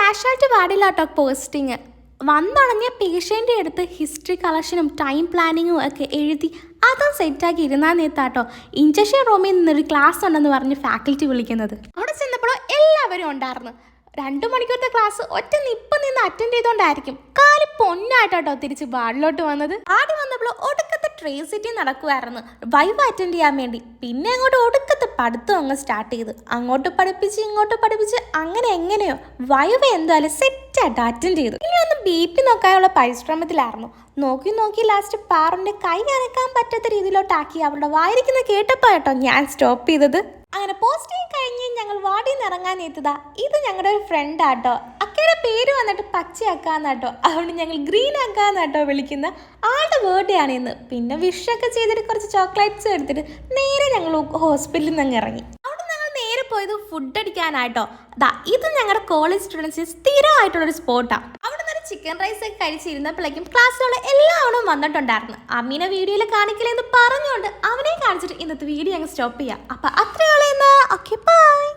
Casualty പാടില്ല കേട്ടോ posting. വന്നുടങ്ങിയ പേഷ്യൻ്റെ അടുത്ത് ഹിസ്റ്ററി കളക്ഷനും ടൈം പ്ലാനിങ്ങും ഒക്കെ എഴുതി അതും സെറ്റാക്കി ഇരുന്നാൽ നേത്താട്ടോ ഇഞ്ചക്ഷൻ റൂമിൽ നിന്നൊരു ക്ലാസ് ഉണ്ടെന്ന് പറഞ്ഞ് ഫാക്കൽറ്റി വിളിക്കുന്നത്. അവിടെ ചെന്നപ്പോഴോ എല്ലാവരും ഉണ്ടായിരുന്നു. 2 മണിക്കൂറത്തെ ക്ലാസ് ഒറ്റ നിപ്പം നിന്ന് അറ്റൻഡ് ചെയ്തോണ്ടായിരിക്കും കാല് പൊന്നായിട്ടോ തിരിച്ച് വാർഡിലോട്ട് വന്നത്. ആടി വന്നപ്പോൾ ഒടുക്കത്തെ ട്രേസിറ്റി നടക്കുമായിരുന്നു വൈവ് അറ്റൻഡ് ചെയ്യാൻ വേണ്ടി. പിന്നെ അങ്ങോട്ട് ഒടുക്കത്തെ പഠിത്തം അങ്ങ് സ്റ്റാർട്ട് ചെയ്ത് അങ്ങോട്ട് പഠിപ്പിച്ച് ഇങ്ങോട്ട് പഠിപ്പിച്ച് അങ്ങനെ എങ്ങനെയോ വൈവ് എന്തായാലും സെറ്റായിട്ട് അറ്റൻഡ് ചെയ്തു. ഇനി ഒന്ന് BP നോക്കാനുള്ള പരിശ്രമത്തിലായിരുന്നു. നോക്കി ലാസ്റ്റ് പാറിന്റെ കൈ അനക്കാൻ പറ്റാത്ത രീതിയിലോട്ടാക്കി അവരുടെ വായിരിക്കുന്ന കേട്ടപ്പോ കേട്ടോ ഞാൻ സ്റ്റോപ്പ് ചെയ്തത്. അങ്ങനെ പോസ്റ്റിംഗ് കഴിഞ്ഞ് ഞങ്ങൾ വാർഡിൽ നിന്ന് ഇറങ്ങാൻ എത്തുക. ഇത് ഞങ്ങളുടെ ഒരു ഫ്രണ്ട് ആട്ടോ. അക്കയുടെ പേര് വന്നിട്ട് പച്ചയാക്കാന്നാട്ടോ, അതുകൊണ്ട് ഞങ്ങൾ ഗ്രീൻ ആക്കാന്നാട്ടോ വിളിക്കുന്ന. ആളുടെ ബർത്ത്ഡേ ആണ് ഇന്ന്. പിന്നെ വിഷൊക്കെ ചെയ്തിട്ട് കുറച്ച് ചോക്ലേറ്റ്സ് എടുത്തിട്ട് നേരെ ഞങ്ങൾ ഹോസ്പിറ്റലിൽ നിന്ന് ഇറങ്ങി. അവിടെ ഞങ്ങൾ നേരെ പോയത് ഫുഡ് അടിക്കാനായിട്ടോ. ഇത് ഞങ്ങളുടെ കോളേജ് സ്റ്റുഡൻസിന് സ്ഥിരമായിട്ടുള്ളൊരു സ്പോട്ടാണ്. അവിടെ നിന്ന് ചിക്കൻ റൈസ് ഒക്കെ കഴിച്ചിരുന്നപ്പോഴേക്കും ക്ലാസ്സിലുള്ള എല്ലാവരും വന്നിട്ടുണ്ടായിരുന്നു. അമ്മീനെ വീഡിയോയിൽ കാണിക്കില്ലെന്ന് പറഞ്ഞുകൊണ്ട് അവനെ കാണിച്ചിട്ട് ഇന്നത്തെ വീഡിയോ ഞങ്ങൾ സ്റ്റോപ്പ് ചെയ്യാം. അപ്പം അത്രയുള്ള ഓക്കെ ബൈ.